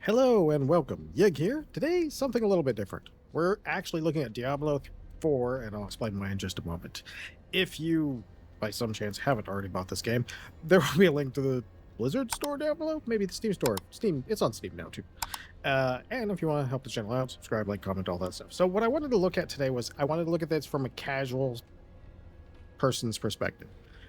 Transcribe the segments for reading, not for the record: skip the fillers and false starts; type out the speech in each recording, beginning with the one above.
Hello and welcome. Yig here. Today, something a little bit different. We're actually looking at Diablo 4, and I'll explain why in just a moment. If you, by some chance, haven't already bought this game, there will be a link to the Blizzard store down below. Maybe the Steam store. Steam, it's on Steam now too. And if you want to help the channel out, subscribe, like, comment, all that stuff. So what I wanted to look at today was I wanted to look at this from a casual person's perspective.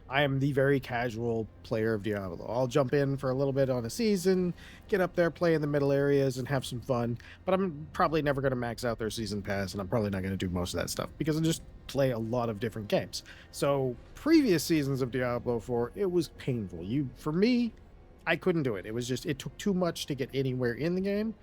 I am the very casual player of Diablo. I'll jump in for a little bit on a season, get up there, play in the middle areas, and have some fun. But I'm probably never going to max out their season pass, and I'm probably not going to do most of that stuff because I just play a lot of different games. So previous seasons of Diablo 4, it was painful. For me, I couldn't do it. It took too much to get anywhere in the game.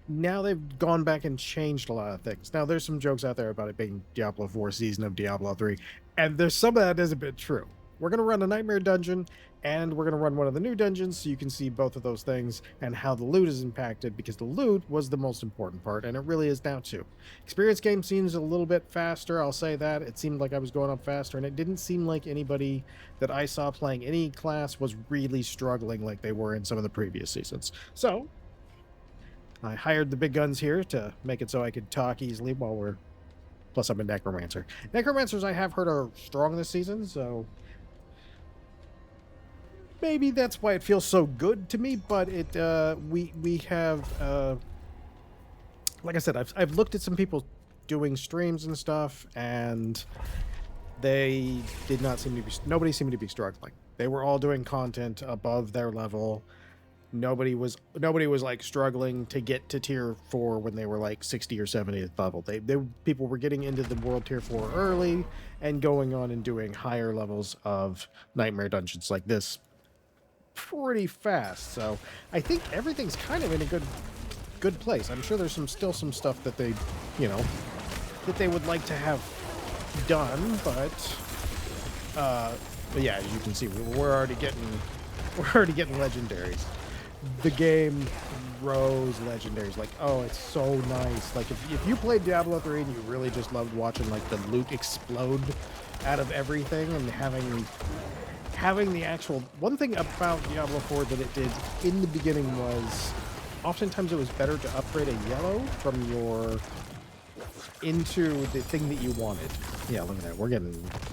Now they've gone back and changed a lot of things. Now there's some jokes out there about it being Diablo 4 season of Diablo 3, and there's some of that is a bit true. We're going to run a nightmare dungeon, and we're going to run one of the new dungeons so you can see both of those things and how the loot is impacted, because the loot was the most important part, and it really is now too. Experience game seems a little bit faster, I'll say that. It seemed like I was going up faster, and it didn't seem like anybody that I saw playing any class was really struggling like they were in some of the previous seasons. So I hired the big guns here to make it so I could talk easily while we're... Plus, I'm a necromancer. Necromancers, I have heard, are strong this season, so maybe that's why it feels so good to me. But we have, like I said, I've looked at some people doing streams and stuff, and they did not seem to be... Nobody seemed to be struggling. They were all doing content above their level. Nobody was like struggling to get to tier 4 when they were like 60 or 70th level. People were getting into the world tier 4 early and going on and doing higher levels of nightmare dungeons like this pretty fast. So I think everything's kind of in a good place. I'm sure there's still some stuff that they, that they would like to have done, but yeah, as you can see, we're already getting legendaries. The game rose legendaries. Like, oh, it's so nice. Like, if you played Diablo 3 and you really just loved watching like the loot explode out of everything and having the actual... One thing about Diablo 4 that it did in the beginning was oftentimes it was better to upgrade a yellow from your into the thing that you wanted. Yeah, look at that. We're getting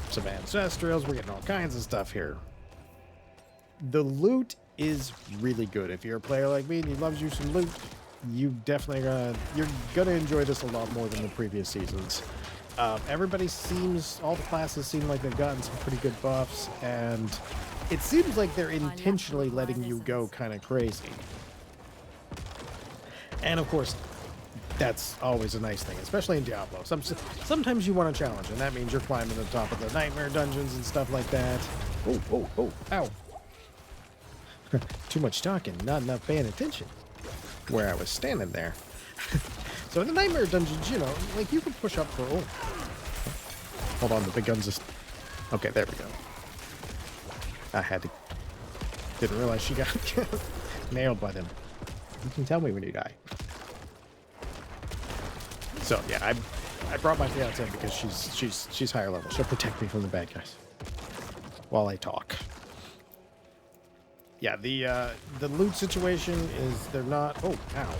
some ancestrals. We're getting all kinds of stuff here. The loot is really good. If you're a player like me and you loves you some loot, you're gonna enjoy this a lot more than the previous seasons. All the classes seem like they've gotten some pretty good buffs, and it seems like they're intentionally letting you go kind of crazy. And of course, that's always a nice thing, especially in Diablo. Sometimes you want a challenge, and that means you're climbing to the top of the nightmare dungeons and stuff like that. Oh, ow. Too much talking, not enough paying attention where I was standing there. So in the nightmare dungeons, like you can push up for... Oh. Hold on, the big guns just... Okay, there we go. I had to... Didn't realize she got nailed by them. You can tell me when you die. So yeah, I brought my fiance in because she's higher level. She'll protect me from the bad guys while I talk. Yeah, the loot situation is they're not... Oh, ow.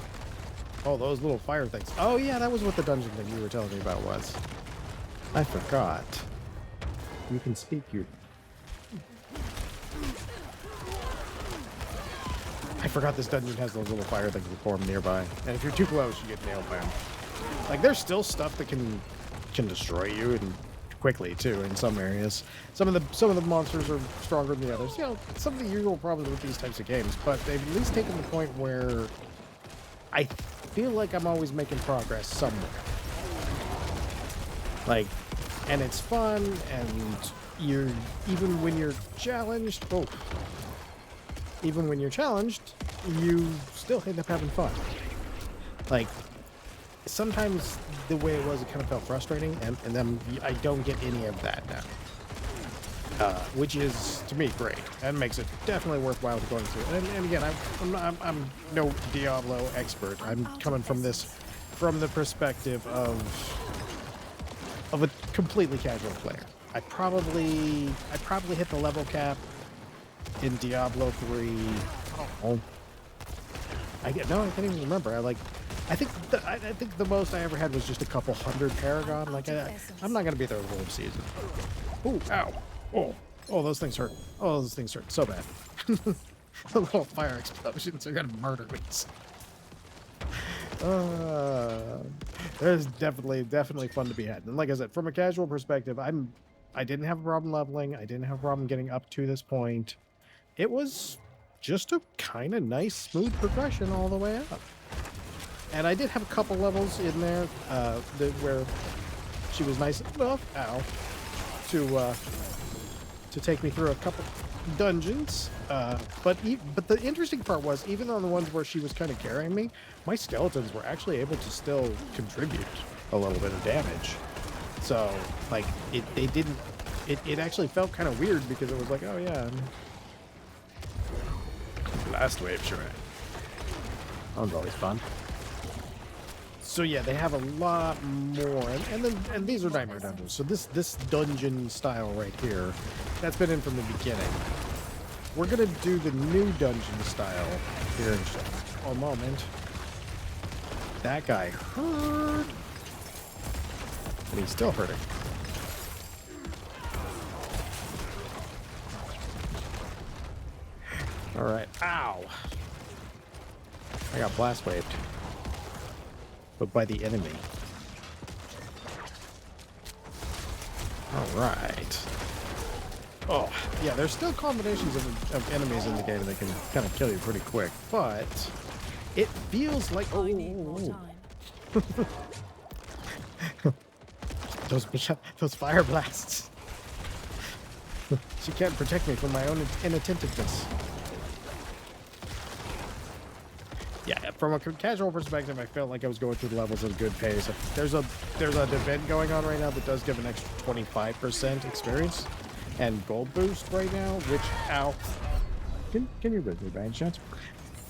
Oh, those little fire things. Oh, yeah, that was what the dungeon thing you were telling me about was. I forgot. You can speak, I forgot this dungeon has those little fire things that form nearby. And if you're too close, you get nailed by them. Like, there's still stuff that can destroy you and quickly too in some areas. Some of the monsters are stronger than the others. Some of the usual problems with these types of games, but they've at least taken the point where I feel like I'm always making progress somewhere. Like, and it's fun, and even when you're challenged, you still end up having fun. Like, sometimes the way it was, it kind of felt frustrating, and then I don't get any of that now. Which is, to me, great, and makes it definitely worthwhile to going through. And again, I'm no Diablo expert. I'm coming from the perspective of a completely casual player. I probably hit the level cap in Diablo 3. No, I can't even remember. I think the most I ever had was just a couple hundred Paragon. Like I'm not gonna be there the whole season. Ooh, ow. Oh, those things hurt. Oh, those things hurt so bad. The little fire explosions are gonna murder me. There's definitely fun to be had. And like I said, from a casual perspective, I didn't have a problem leveling. I didn't have a problem getting up to this point. It was just a kind of nice, smooth progression all the way up. And I did have a couple levels in there where she was nice enough, to take me through a couple dungeons. But the interesting part was, even on the ones where she was kind of carrying me, my skeletons were actually able to still contribute a little bit of damage. So, like, it actually felt kind of weird because it was like, oh yeah, blast wave, sure. That was always fun. So yeah, they have a lot more, and these are nightmare dungeons. So this dungeon style right here, that's been in from the beginning. We're gonna do the new dungeon style here in just a moment. That guy hurt, but he's still hurting. All right, ow! I got blast waved. But by the enemy. All right. Oh, yeah, there's still combinations of enemies in the game that can kind of kill you pretty quick, but it feels like... Oh, those fire blasts. She can't protect me from my own inattentiveness. Yeah, from a casual perspective, I felt like I was going through the levels at a good pace. There's an event going on right now that does give an extra 25% experience and gold boost right now, which, ow. Can you read me by any chance?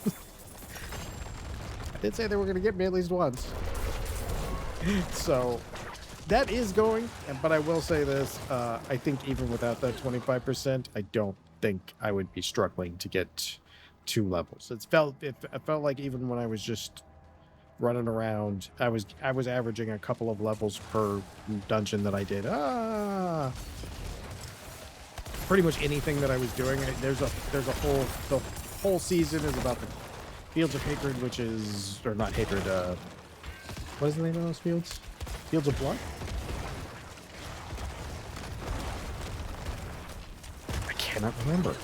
I did say they were going to get me at least once. So, that is going, but I will say this, I think even without that 25%, I don't think I would be struggling to get 2 levels. It felt like even when I was just running around, I was averaging a couple of levels per dungeon that I did. Pretty much anything that I was doing. The whole season is about the Fields of Hatred, which is, or not hatred. What is the name of those fields? Fields of Blood. I cannot remember.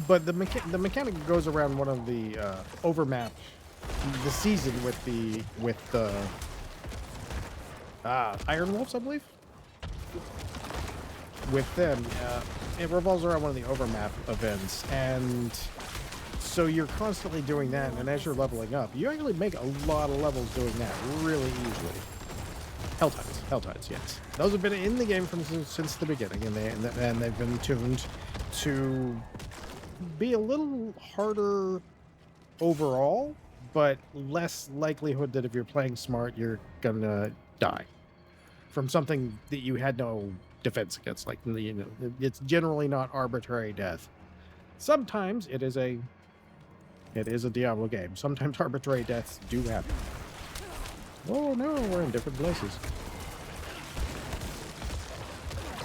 But the mechanic goes around one of the overmap, the season with the Iron Wolves, I believe. With them, it revolves around one of the overmap events, and so you're constantly doing that. And as you're leveling up, you actually make a lot of levels doing that really easily. Helltides, yes. Those have been in the game since the beginning, and they've been tuned to be a little harder overall, but less likelihood that if you're playing smart, you're gonna die from something that you had no defense against. Like, you know, it's generally not arbitrary death. Sometimes it is a Diablo game. Sometimes arbitrary deaths do happen. Oh no, we're in different places.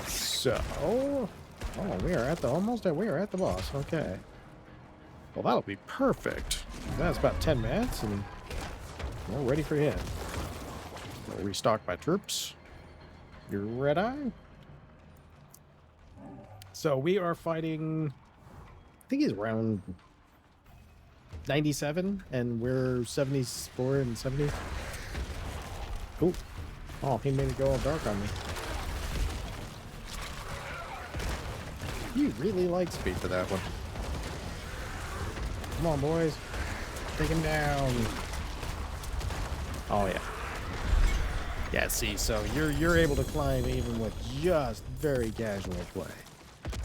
So, we are at the boss. Okay. Well, that'll be perfect. That's about 10 minutes, and we're ready for him. We'll restock my troops. Your red eye. So we are fighting. I think he's around 97, and we're 74 and 70. Cool. Oh, he made it go all dark on me. You really like speed for that one. Come on, boys. Take him down. Oh, yeah. Yeah, see, so you're able to climb even with just very casual play,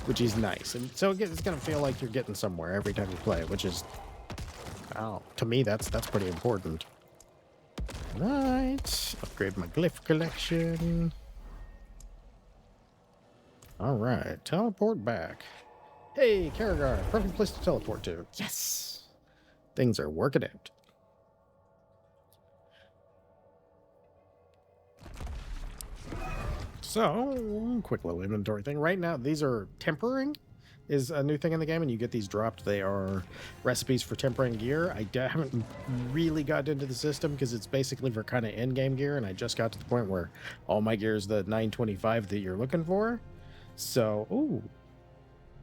which is nice. And so it's going to feel like you're getting somewhere every time you play, which is, oh, to me, that's pretty important. Right. Upgrade my glyph collection. All right, teleport back. Hey, Karagard, perfect place to teleport to. Yes! Things are working out. So, quick little inventory thing. Right now, these are tempering is a new thing in the game, and you get these dropped. They are recipes for tempering gear. I haven't really got into the system because it's basically for kind of end-game gear, and I just got to the point where all my gear is the 925 that you're looking for. So, ooh.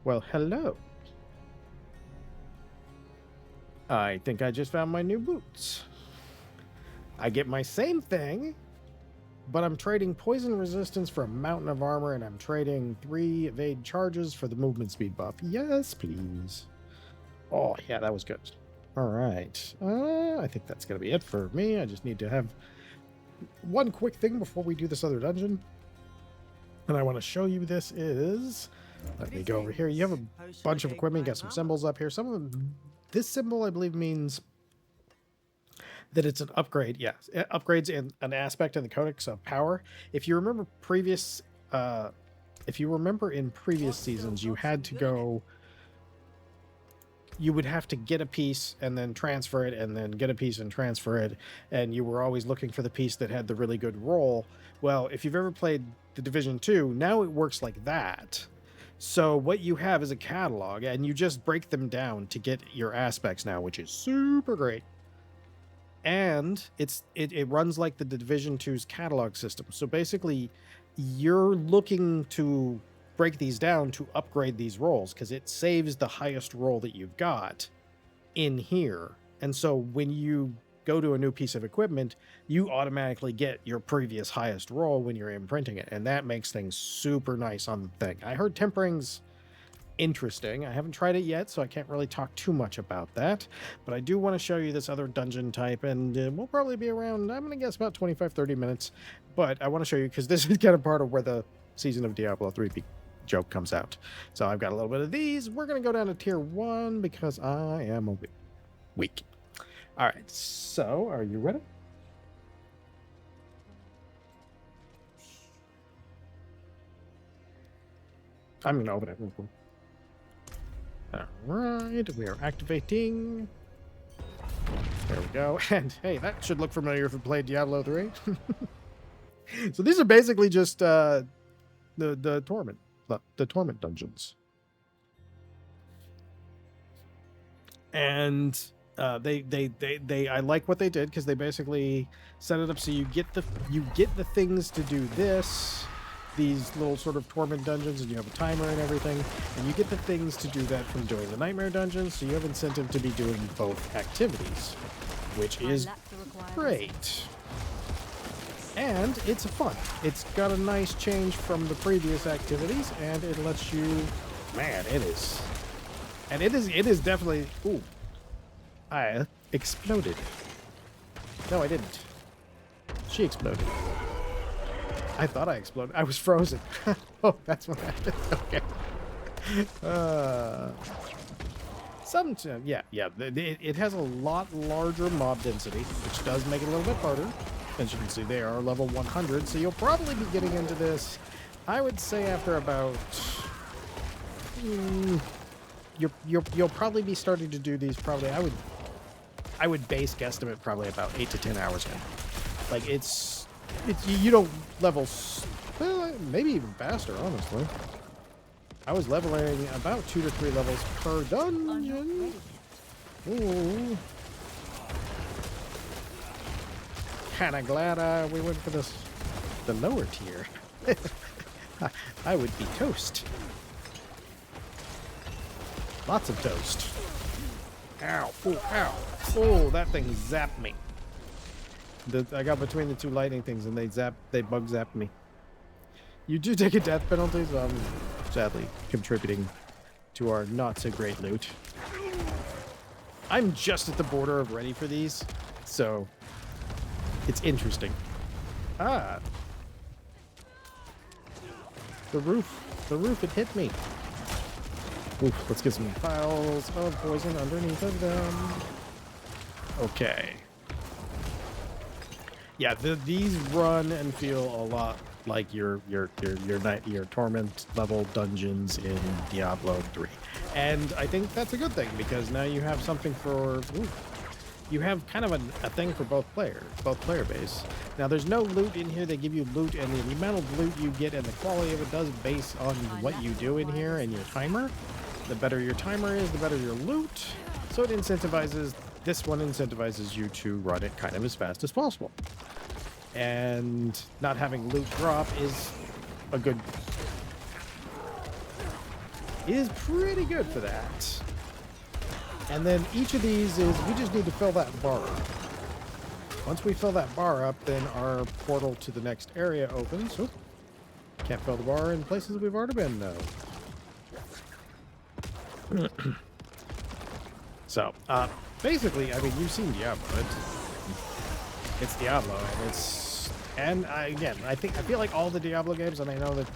Well, hello. I think I just found my new boots. I get my same thing, but I'm trading poison resistance for a mountain of armor, and I'm trading 3 evade charges for the movement speed buff. Yes, please. Oh, yeah, that was good. All right. I think that's going to be it for me. I just need to have one quick thing before we do this other dungeon. And I want to show you this is... Let me go over here. You have a bunch of equipment. You got some symbols up here. Some of them... This symbol, I believe, means... that it's an upgrade. Yeah, it upgrades in an aspect in the Codex of power. If you remember in previous seasons, you had to go. You would have to get a piece and then transfer it, and then get a piece and transfer it, and you were always looking for the piece that had the really good roll. Well, if you've ever played the Division 2, now it works like that. So what you have is a catalog, and you just break them down to get your aspects now, which is super great. And it runs like the Division 2's catalog system. So basically, you're looking to break these down to upgrade these rolls because it saves the highest roll that you've got in here. And so when you go to a new piece of equipment, you automatically get your previous highest roll when you're imprinting it. And that makes things super nice on the thing. I heard tempering's interesting. I haven't tried it yet, so I can't really talk too much about that, but I do want to show you this other dungeon type, and we'll probably be around, I'm going to guess, about 25-30 minutes, but I want to show you because this is kind of part of where the season of Diablo 3 joke comes out. So I've got a little bit of these. We're going to go down to tier 1 because I am a weak. All right, so are you ready? I'm going to open it real quick. All right, we are activating. There we go. And hey, that should look familiar if you played Diablo 3. So these are basically just the torment dungeons. And I like what they did because they basically set it up so you get the things to do these little sort of torment dungeons, and you have a timer and everything, and you get the things to do that from doing the nightmare dungeons, so you have incentive to be doing both activities, which is great. And it's fun. It's got a nice change from the previous activities, and it lets you... Man, it is. And it is definitely... Ooh. I exploded. No, I didn't. She exploded. I thought I exploded. I was frozen. Oh, that's what happened. Okay. It has a lot larger mob density, which does make it a little bit harder. As you can see, they are level 100, so you'll probably be getting into this, I would say, after about... You'll probably be starting to do these probably, I would base guesstimate probably about 8 to 10 hours in. Like, you don't level, well, maybe even faster, honestly. I was leveling about 2 to 3 levels per dungeon. Ooh. Kinda glad we went for the lower tier. I would be toast. Lots of toast. Ow. Ooh, ow. Oh, that thing zapped me. I got between the 2 lightning things and they bug zapped me. You do take a death penalty, so I'm sadly contributing to our not so great loot. I'm just at the border of ready for these, so it's interesting. Ah. The roof, it hit me. Oof, let's get some piles of poison underneath of them. Okay. Yeah, these run and feel a lot like your torment level dungeons in Diablo 3. And I think that's a good thing because now you have something for you have kind of a thing for both player base. Now there's no loot in here. They give you loot, and the amount of loot you get and the quality of it does base on what you do in here and your timer. The better your timer is, the better your loot. So it incentivizes, this one incentivizes you to run it kind of as fast as possible. And not having loot drop is pretty good for that. And then each of these is, we just need to fill that bar up. Once we fill that bar up, then our portal to the next area opens. Oop. Can't fill the bar in places we've already been, though. So, basically, I mean, you've seen Diablo. It's Diablo, and again, I feel like all the Diablo games, and I know that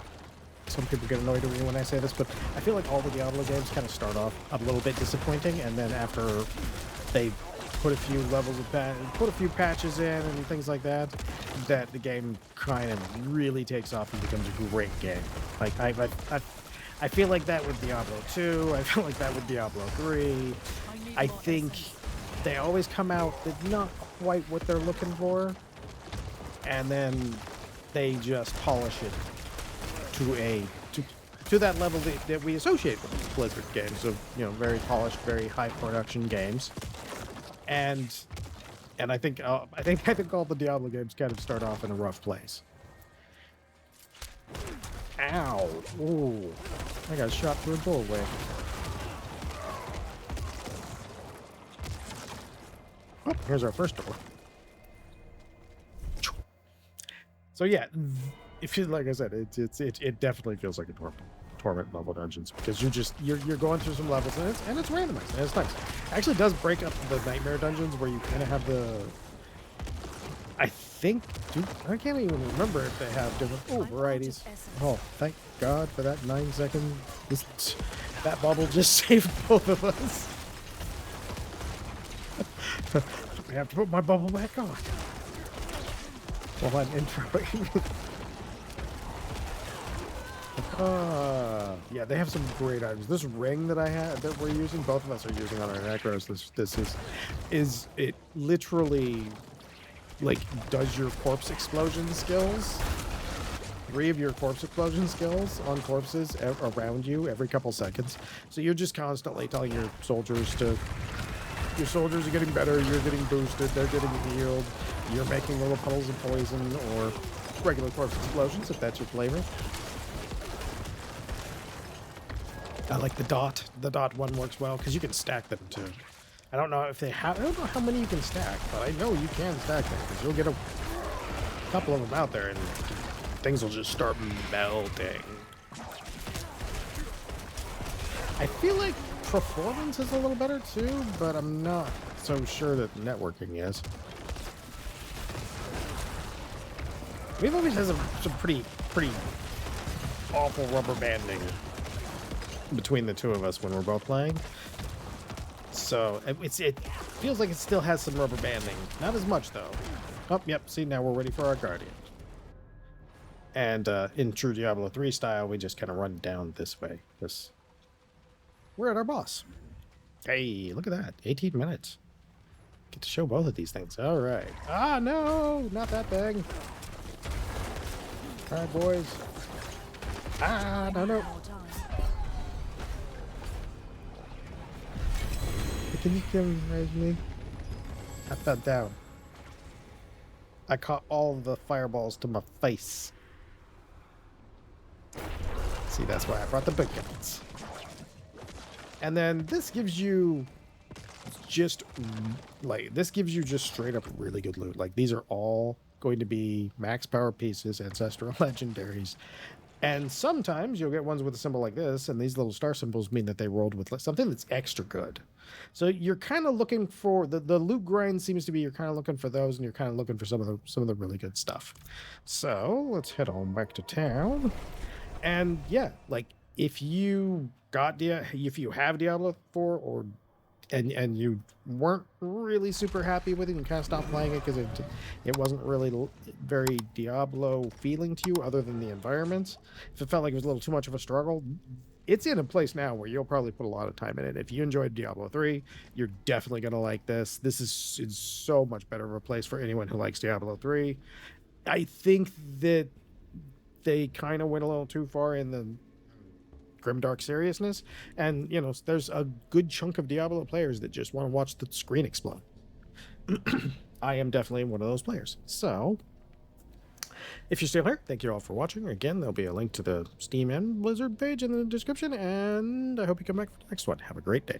some people get annoyed with me when I say this, but I feel like all the Diablo games kind of start off a little bit disappointing, and then after they put a few levels of put a few patches in and things like that, that the game kind of really takes off and becomes a great game. Like I feel like that with Diablo 2. I feel like that with Diablo 3. I think they always come out with not quite what they're looking for, and then they just polish it to that level that we associate with Blizzard games of, you know, very polished, very high production games. And I think all the Diablo games kind of start off in a rough place. Ow! Ooh, I got shot through a doorway. Oh, here's our first door. So yeah, if you, like I said, it definitely feels like a torment level dungeons, because you're going through some levels and it's randomized and it's nice. It actually does break up the nightmare dungeons where you kind of have the. I can't even remember if they have different varieties. Oh, thank God for that 9-second. That bubble just saved both of us. I have to put my bubble back on while I'm introing. Yeah, they have some great items. This ring that that we're using, both of us are using on our necros. This is it literally like does your corpse explosion skills. 3 of your corpse explosion skills on corpses around you every couple seconds. So you're just constantly telling your soldiers are getting better, you're getting boosted, they're getting healed, you're making little puddles of poison or regular corpse explosions if that's your flavor. I like the dot. The dot one works well because you can stack them too. I don't know how many you can stack, but I know you can stack them because you'll get a couple of them out there and things will just start melting. I feel like performance is a little better too, but I'm not so sure that networking is. We've always had some pretty awful rubber banding between the two of us when we're both playing. So it feels like it still has some rubber banding. Not as much though. Oh, yep. See, now we're ready for our guardian. And in true Diablo 3 style, we just kind of run down this way. We're at our boss. Hey, look at that. 18 minutes. Get to show both of these things. All right. Ah, no, not that thing. All right, boys. Ah, no. Can you come raise me? I fell down. I caught all the fireballs to my face. See, that's why I brought the big guns. And then this gives you just straight up really good loot. Like, these are all going to be max power pieces, ancestral legendaries. And sometimes you'll get ones with a symbol like this, and these little star symbols mean that they rolled with something that's extra good. So you're kind of looking for the loot grind seems to be you're kind of looking for those, and you're kind of looking for some of the really good stuff. So let's head on back to town. And yeah, like if you have Diablo 4 or and you weren't really super happy with it, and you kind of stopped playing it because it wasn't really very Diablo feeling to you, other than the environments. If it felt like it was a little too much of a struggle, it's in a place now where you'll probably put a lot of time in it. If you enjoyed Diablo 3, you're definitely going to like this. This is so much better of a place for anyone who likes Diablo 3. I think that they kind of went a little too far in the grimdark seriousness, and there's a good chunk of Diablo players that just want to watch the screen explode. I am definitely one of those players. So if you're still here, thank you all for watching. Again, there'll be a link to the Steam and Blizzard page in the description, and I hope you come back for the next one. Have a great day.